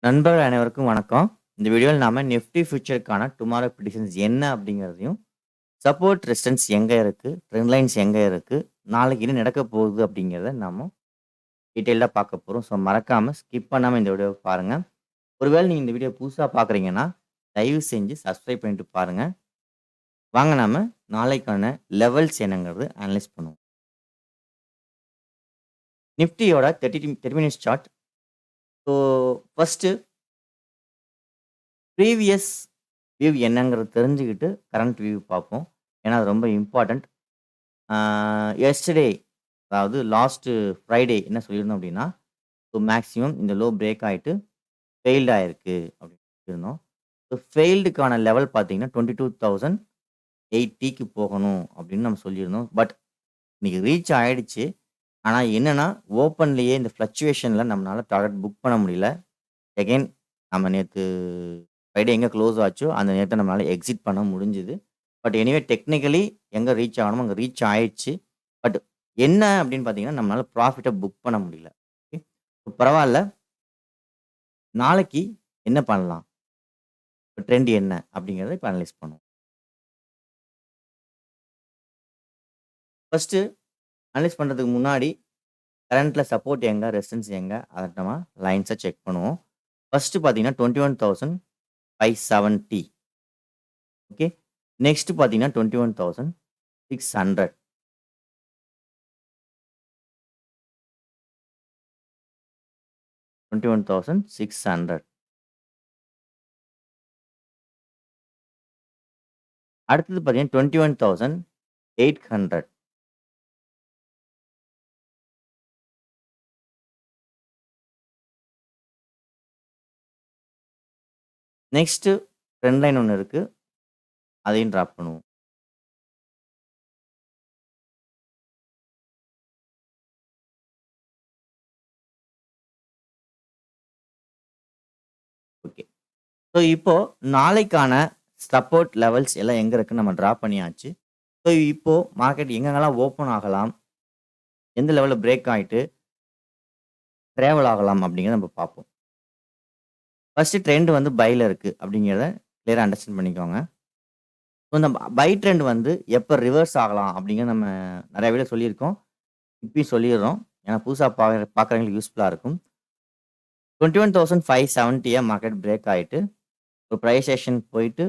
நண்பர்கள் அனைவருக்கும் வணக்கம். இந்த வீடியோவில் நாம நிஃப்டி ஃபியூச்சருக்கான டுமாரோ ப்ரிடிக்ஷன்ஸ் என்ன அப்படிங்கிறதையும், சப்போர்ட் ரெசிஸ்டன்ஸ் எங்க இருக்கு, ட்ரெண்ட் லைன்ஸ் எங்க இருக்கு, நாளைக்கு என்ன நடக்க போகுது அப்படிங்கிறத நாம டீட்டெயில்டா பார்க்க போறோம். ஸோ மறக்காம ஸ்கிப் பண்ணாம இந்த வீடியோவ பாருங்க. ஒருவேளை நீங்க இந்த வீடியோ புதுசா பார்க்குறீங்கன்னா, தயவு செஞ்சு சப்ஸ்கிரைப் பண்ணிட்டு பாருங்க. வாங்க நாம நாளைக்கான லெவல்ஸ் என்னங்கிறது அனலைஸ் பண்ணுவோம். நிஃப்டியோட 30 minutes chart. So first previous view என்னங்கிறத தெரிஞ்சுக்கிட்டு கரண்ட் வியூ பார்ப்போம். ஏன்னா அது ரொம்ப இம்பார்ட்டன்ட். எஸ்டர்டே அதாவது லாஸ்ட்டு ஃப்ரைடே என்ன சொல்லியிருந்தோம் அப்படின்னா, ஸோ மேக்ஸிமம் இந்த லோ பிரேக் ஆயிட்டு ஃபெயில்ட் ஆயிருக்கு அப்படின்னு சொல்லியிருந்தோம். ஸோ ஃபெயில்டுக்கான லெவல் பார்த்தீங்கன்னா 22,080க்கு போகணும் அப்படின்னு நம்ம சொல்லியிருந்தோம். பட் இன்னைக்கு ரீச் ஆயிடுச்சு. ஆனா என்னன்னா, ஓப்பன்லேயே இந்த ஃப்ளக்சுவேஷன்ல நம்மளால டார்கெட் புக் பண்ண முடியல. அகைன் நம்ம நேத்து ஃப்ரைடே எங்க க்ளோஸ் ஆச்சோ, அந்த நேரத்த நம்மளால எக்ஸிட் பண்ண முடிஞ்சுது. பட் எனிவே டெக்னிக்கலி எங்க ரீச் ஆகணுமோ அங்க ரீச் ஆயிடுச்சு. பட் என்ன அப்படின்னு பார்த்தீங்கன்னா, நம்மளால ப்ராஃபிட்ட புக் பண்ண முடியல. ஓகே. பரவால்ல. நாளைக்கு என்ன பண்ணலாம்? ட்ரெண்ட் என்ன? அப்படிங்கிறத இப்ப அனலைஸ் பண்ணுவோம். ஃபர்ஸ்ட்டு அனலைஸ் பண்றதுக்கு முன்னாடி, கரண்ட்ல சப்போர்ட் எங்க? ரெசிஸ்டன்ஸ் எங்க? அத நம்ம லைன்ஸா செக் பண்ணுவோம். ஃபர்ஸ்ட்டு பார்த்தீங்கன்னா 21,570. ஓகே. நெக்ஸ்ட் பார்த்தீங்கன்னா 21,600. 21,600. அடுத்தது பார்த்தீங்கன்னா 21,800. நெக்ஸ்ட்டு ட்ரெண்ட் லைன் ஒண்ணு இருக்கு. அதையும் டிராப் பண்ணுவோம். ஓகே. ஸோ இப்போ நாளைக்கான சப்போர்ட் லெவல்ஸ் எல்லாம் எங்க இருக்குன்னு நம்ம டிரா பண்ணியாச்சு. ஸோ இப்போ மார்க்கெட் எங்கெங்கலாம் ஓப்பன் ஆகலாம்? எந்த லெவல்ல பிரேக் ஆயிட்டு ட்ரேவல் ஆகலாம் அப்படிங்கிறத நம்ம பார்ப்போம். ஃபர்ஸ்ட்டு ட்ரெண்ட் வந்து பைல இருக்கு அப்படிங்கிறத கிளியரா அண்டர்ஸ்டாண்ட் பண்ணிக்கோங்க. ஸோ இந்த பை ட்ரெண்ட் வந்து எப்ப ரிவர்ஸ் ஆகலாம் அப்படிங்கிறத நம்ம நெறைய வீடியோ சொல்லியிருக்கோம். இப்பயும் சொல்லிர்றோம். ஏன்னா புதுசா பார்க்குறவங்களுக்கு யூஸ்ஃபுல்லா இருக்கும். 21,570 மார்க்கெட் பிரேக் ஆயிட்டு, ஒரு பிரைஸ் ஆக்ஷன் போயிட்டு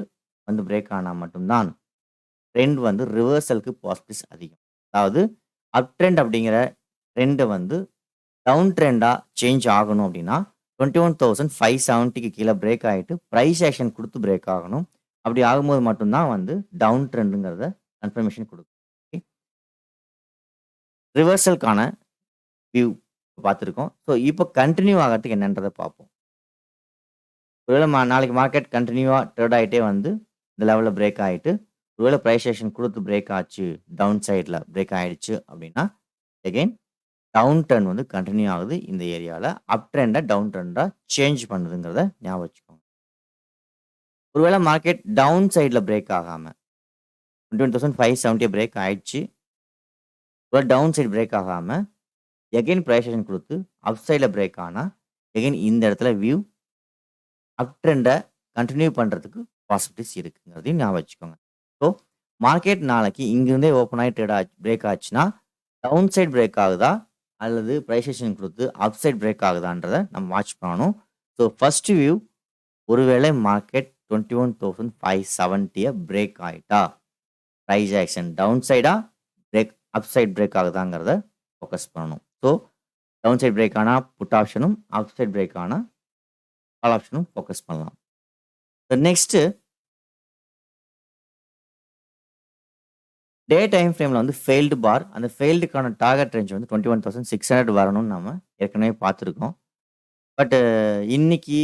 வந்து பிரேக் ஆனா மட்டும் தான், ட்ரெண்ட் வந்து ரிவர்சலுக்கு பாசிபிலிட்டிஸ் அதிகம். அதாவது அப் ட்ரெண்ட் அப்படிங்கிற ட்ரெண்ட வந்து டவுன் ட்ரெண்டா சேஞ்ச் ஆகணும் அப்படின்னா, 21,570க்கு கீழ பிரேக் ஆயிட்டு, பிரைஸ் ஆக்ஷன் குடுத்து பிரேக் ஆகணும். அப்படி ஆகும்போது மட்டும் தான் வந்து டவுன் ட்ரெண்டுங்கிறத கன்ஃபர்மேஷன் குடுக்கும். ஓகே. ரிவர்சலுக்கான வியூ பார்த்துருக்கோம். ஸோ இப்போ கன்டின்யூ ஆகறதுக்கு என்னன்றத பார்ப்போம். ஒருவேள நாளைக்கு மார்க்கெட் கன்டினியூவா ட்ரேட் ஆயிட்டே வந்து, இந்த லெவல்ல பிரேக் ஆயிட்டு, ஒருவேள பிரைஸ் ஆக்ஷன் குடுத்து பிரேக் ஆச்சு, டவுன் சைட்ல பிரேக் ஆயிடுச்சு அப்படின்னா, அகைன் டவுன் ட்ரெண்ட் வந்து கன்டின்யூ ஆகுது இந்த ஏரியால. அப் ட்ரெண்ட டவுன் ட்ரெண்டா சேஞ்ச் பண்ணுதுங்கிறத ஞாபகம் வச்சுக்கோங்க. ஒருவேள மார்க்கெட் டவுன் சைட்ல பிரேக் ஆகாம 21,570 பிரேக் ஆயிடுச்சு. ஒருவேள டவுன் சைடு பிரேக் ஆகாம, அகைன் பிரைஸ் ஆக்ஷன் குடுத்து அப் சைட்ல பிரேக் ஆனா, அகைன் இந்த இடத்துல வியூ அப் ட்ரெண்ட கன்டின்யூ பண்றதுக்கு பாசிபிலிட்டிஸ் இருக்குங்கிறதையும் ஞாபகம் வச்சுக்கோங்க. ஸோ, மார்க்கெட் நாளைக்கு இங்கிருந்தே ஓப்பன் ஆயி பிரேக் ஆச்சுன்னா, டவுன் சைட் பிரேக் ஆகுதா? அல்லது பிரைஸ் ஆக்ஷன் குடுத்து அப் சைட் பிரேக் ஆகுதான்றத நம்ம வாட்ச் பண்ணணும். ஸோ, ஃபர்ஸ்ட் வியூ ஒருவேளை மார்க்கெட் 21,570 பிரேக் ஆயிட்டா, பிரைஸ் ஆக்ஷன் டவுன் சைடா? அப் சைட் பிரேக் ஆகுதாங்கிறத ஃபோக்கஸ் பண்ணணும். ஸோ, டவுன் சைட் பிரேக் ஆனா புட் ஆப்ஷனும், அப் சைட் பிரேக் ஆனா கால் ஆப்ஷனும் ஃபோக்கஸ் பண்ணலாம். நெக்ஸ்ட்டு டே டைம் ஃப்ரேம்ல வந்து ஃபெயில்டு பார். அந்த ஃபெயில்டுக்கான டார்கெட் ரேஞ்ச் வந்து 21,600 வரணும்னு நாம ஏற்கனவே பார்த்துருக்கோம். பட் இன்னைக்கு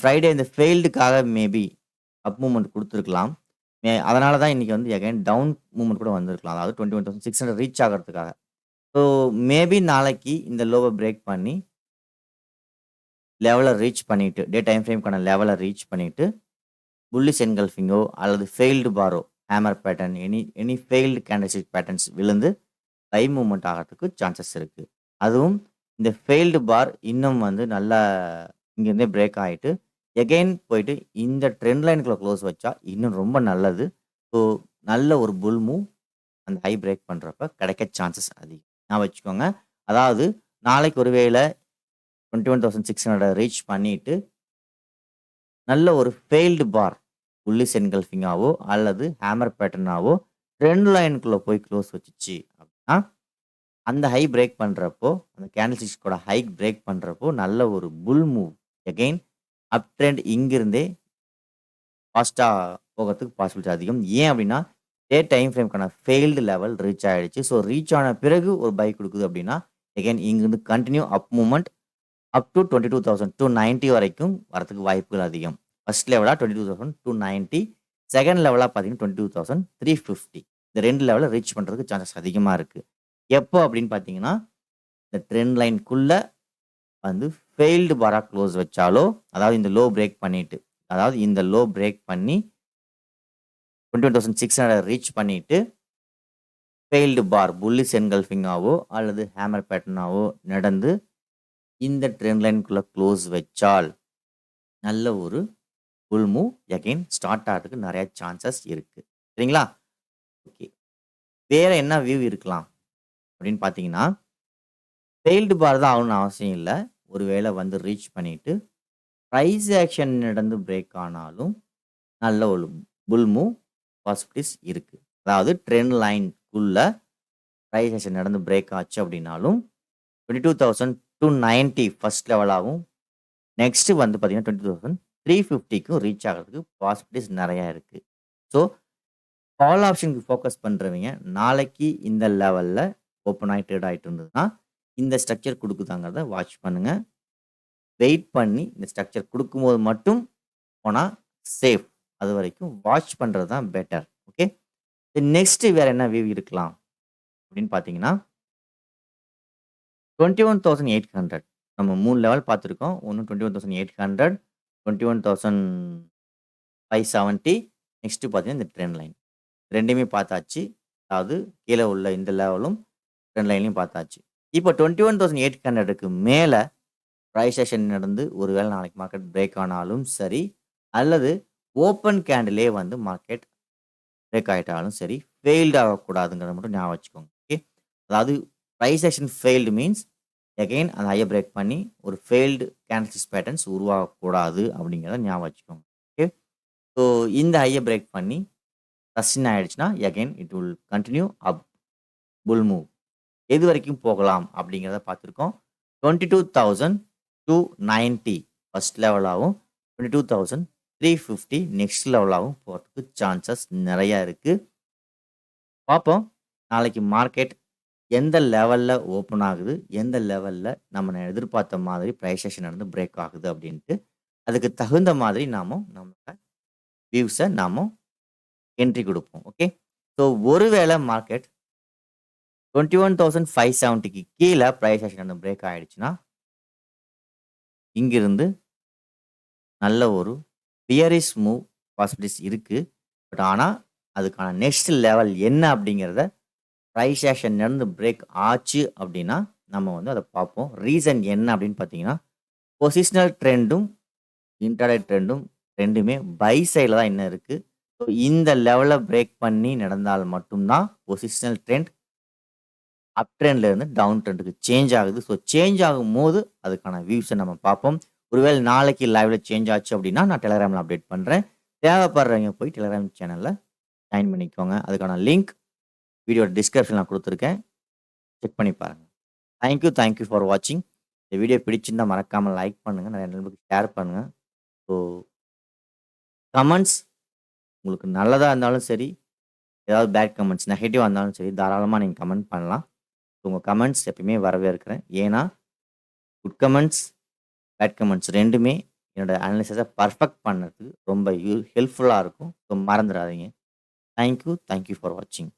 ஃப்ரைடே இந்த ஃபெயில்டுக்காக மேபி அப் மூவ்மெண்ட் குடுத்துருக்கலாம். அதனால தான் இன்னைக்கு வந்து அகைன் டவுன் மூவ்மெண்ட் கூட வந்திருக்கலாம். அதாவது 21,600 ரீச் ஆகறதுக்காக. ஸோ மேபி நாளைக்கு இந்த லோவ பிரேக் பண்ணி லெவல ரீச் பண்ணிட்டு, டே டைம் ஃப்ரேம்க்கான லெவல ரீச் பண்ணிட்டு, புல்லிஷ் என்கல்ஃபிங்கோ அல்லது ஃபெயில்டு பாரோ, hammer pattern, any failed candlestick patterns விழுந்து பை மூவ்மெண்ட் ஆகறதுக்கு சான்சஸ் இருக்கு. அதுவும் இந்த ஃபெயில்டு பார் இன்னும் வந்து நல்லா இங்கேருந்தே பிரேக் ஆயிட்டு, எகைன் போயிட்டு இந்த ட்ரெண்ட் லைனுக்குள்ள க்ளோஸ் வச்சா இன்னும் ரொம்ப நல்லது. ஸோ, நல்ல ஒரு புல் மூவ் அந்த ஹை பிரேக் பண்றப்ப கிடைக்க சான்சஸ் அதிகம். ஞாபகம் வச்சுக்கோங்க. அதாவது நாளைக்கு ஒருவேளை 21,600 ரீச் பண்ணிட்டு, நல்ல ஒரு ஃபெயில்டு பார் புல்லிஷ் என்கல்ஃபிங்காவோ அல்லது ஹேமர் பேட்டர்னாவோ ட்ரெண்ட் லைனுக்குள்ள போய் க்ளோஸ் வச்சுச்சு அப்படின்னா, அந்த ஹை பிரேக் பண்றப்போ, அந்த கேண்டில் ஸ்டிக்ஸோட ஹை பிரேக் பண்றப்போ நல்ல ஒரு bull move again up trend இங்கிருந்தே ஃபாஸ்ட்டா போகறதுக்கு பாசிபிலிட்டி அதிகம். ஏன் அப்படின்னா, டே டைம் ஃப்ரேம்க்கான ஃபெயில்டு லெவல் ரீச் ஆயிடுச்சு. ஸோ, ரீச் ஆன பிறகு ஒரு பை குடுக்குது அப்படின்னா, எகைன் இங்கிருந்து continue up movement up to 22,290 வரைக்கும் வரதுக்கு வாய்ப்புகள் அதிகம். ஃபர்ஸ்ட் லெவலா 22,290 செகண்ட் லெவலா பார்த்தீங்கன்னா 22,350 இந்த 2 லெவல ரீச் பண்றதுக்கு சான்சஸ் அதிகமா இருக்கு. எப்போ அப்படின்னு பார்த்தீங்கன்னா, இந்த ட்ரெண்ட் லைன்க்குள்ள வந்து ஃபெயில்டு பாரா க்ளோஸ் வச்சாலோ, அதாவது இந்த லோ பிரேக் பண்ணிட்டு, அதாவது இந்த லோ பிரேக் பண்ணி 21,600 ரீச் பண்ணிட்டு, ஃபெயில்டு பார் புல்லிஷ் என்கல்ஃபிங்காவோ அல்லது ஹேமர் பேட்டர்னாவோ நடந்து இந்த ட்ரெண்ட் லைனுக்குள்ள க்ளோஸ் வச்சால், நல்ல ஒரு புல் மூவ் எகைன் ஸ்டார்ட் ஆகுறதுக்கு நெறைய சான்சஸ் இருக்கு. சரிங்களா? ஓகே. வேற என்ன வியூ இருக்கலாம் அப்படின்னு பார்த்தீங்கன்னா, ஃபெயில்டு பார் தான் ஆகணும்னு அவசியம் இல்ல. ஒருவேளை வந்து ரீச் பண்ணிட்டு, பிரைஸ் ஆக்ஷன் நடந்து பிரேக் ஆனாலும், நல்ல ஒரு புல் மூவ் பாசிபிலிட்டீஸ் இருக்கு. அதாவது ட்ரெண்ட் லைன்க்குள்ள பிரைஸ் ஆக்ஷன் நடந்து பிரேக் ஆச்சு அப்படின்னாலும், 22,290 ஃபர்ஸ்ட் லெவலாவும், நெக்ஸ்ட் வந்து பார்த்தீங்கன்னா 20,350க்கும் ரீச் ஆகுறதுக்கு பாசிபிலிட்டீஸ் நெறைய இருக்கு. ஸோ, கால் ஆப்ஷனுக்கு ஃபோக்கஸ் பண்றவங்க, நாளைக்கு இந்த லெவல்ல ஓப்பன் ஆயி ட்ரேட் ஆயிட்டு இருந்ததுன்னா, இந்த ஸ்ட்ரக்சர் குடுக்குதாங்கிறத வாட்ச் பண்ணுங்க. வெயிட் பண்ணி இந்த ஸ்ட்ரக்சர் குடுக்கும்போது மட்டும் போனா சேஃப். அதுவரைக்கும் வாட்ச் பண்றது தான் பெட்டர். ஓகே. நெக்ஸ்ட் வேற என்ன வியூ இருக்கலாம் அப்படின்னு பார்த்தீங்கன்னா, 21,800 நம்ம 3 லெவல் பார்த்துருக்கோம். ஒண்ணு 21,800, 21,570 நெக்ஸ்ட் பார்த்தீங்கன்னா இந்த ட்ரெண்ட் லைன். 2மே பார்த்தாச்சு. அதாவது கீழ உள்ள இந்த லெவலும் ட்ரெண்ட் லைன்லயும் பார்த்தாச்சு. இப்போ 21,800க்கு மேல பிரைஸ் ஆக்ஷன் நடந்து ஒருவேளை நாளைக்கு மார்க்கெட் பிரேக் ஆனாலும் சரி, அல்லது ஓப்பன் கேண்டிலே வந்து மார்க்கெட் பிரேக் ஆயிட்டாலும் சரி, ஃபெயில்ட் ஆகக்கூடாதுங்கிறத மட்டும் ஞாபகம் வச்சுக்கோங்க. ஓகே. அதாவது price action failed means again அந்த ஹைய பிரேக் பண்ணி ஒரு ஃபெயில்டு கேண்டில்ஸ்டிக் பேட்டர்ன்ஸ் உருவாகக்கூடாது அப்படிங்கிறத ஞாபகம் வச்சுக்கோங்க. ஓகே. ஸோ, இந்த ஹைய பிரேக் பண்ணி சஸ்டெயின் ஆயிடுச்சுன்னா, again it will continue up pull move. எது வரைக்கும் போகலாம் அப்படிங்கிறத பார்த்துருக்கோம். 22,290 ஃபர்ஸ்ட் லெவலாவும், 22,350 நெக்ஸ்ட் லெவலாவும் போறதுக்கு சான்சஸ் நெறைய இருக்கு. பார்ப்போம். நாளைக்கு மார்க்கெட் எந்த லெவல்ல ஓப்பன் ஆகுது, எந்த லெவல்ல நம்ம எதிர்பார்த்த மாதிரி பிரைஸ் ஆக்ஷன் நடந்து பிரேக் ஆகுது அப்படின்ட்டு, அதுக்கு தகுந்த மாதிரி நம்மளோட வியூஸ என்ட்ரி குடுப்போம். ஓகே. ஸோ, ஒருவேளை மார்க்கெட் 21,570க்கு கீழ பிரைஸ் ஆக்ஷன் நடந்து பிரேக் ஆயிடுச்சுன்னா, இங்கிருந்து நல்ல ஒரு பியரிஷ் மூவ் பாசிபிலிட்டீஸ் இருக்கு. பட் ஆனா, அதுக்கான நெக்ஸ்ட் லெவல் என்ன அப்படிங்கிறத பிரைஸ் ஆக்ஷன் நடந்து பிரேக் ஆச்சு அப்படின்னா, நம்ம வந்து அத பார்ப்போம். ரீசன் என்ன அப்படின்னு பார்த்தீங்கன்னா, பொசிஷனல் ட்ரெண்டும், இன்ட்ராடே ட்ரெண்டும் 2மே பை சைட்ல தான் இன்னும் இருக்கு. ஸோ, இந்த லெவல பிரேக் பண்ணி நடந்தால் மட்டும் தான் பொசிஷனல் ட்ரெண்ட் அப் ட்ரெண்ட்ல இருந்து டவுன் ட்ரெண்டுக்கு சேஞ்ச் ஆகுது. ஸோ, சேஞ்ச் ஆகும்போது அதுக்கான வியூஸ நம்ம பார்ப்போம். ஒருவேளை நாளைக்கு லைவ்ல சேஞ்ச் ஆச்சு அப்படின்னா, நான் டெலகிராம்ல அப்டேட் பண்றேன். தேவைப்படுறவங்க போய் டெலகிராம் சேனல்ல ஜாயின் பண்ணிக்கோங்க. அதுக்கான லிங்க் வீடியோ டிஸ்கிரிப்ஷன்ல நான் குடுத்துருக்கேன். செக் பண்ணி பாருங்க. தேங்க் யூ ஃபார் வாட்சிங். இந்த வீடியோ பிடிச்சிருந்தா மறக்காம லைக் பண்ணுங்க. நிறைய நண்பர்களுக்கு ஷேர் பண்ணுங்க. ஸோ, கமெண்ட்ஸ் உங்களுக்கு நல்லதா இருந்தாலும் சரி, ஏதாவது பேட் கமெண்ட்ஸ் நெகட்டிவா இருந்தாலும் சரி, தாராளமா நீங்க கமெண்ட் பண்ணலாம். உங்க கமெண்ட்ஸ் எப்பயுமே வரவேற்கிறேன். ஏன்னா, குட் கமெண்ட்ஸ், பேட் கமெண்ட்ஸ் 2மே என்னோட அனாலிசிஸ பெர்ஃபெக்ட் பண்ணதுக்கு ரொம்ப ஹெல்ப்ஃபுல்லா இருக்கும். ஸோ, மறந்துறாதீங்க. தேங்க் யூ ஃபார் வாட்சிங்.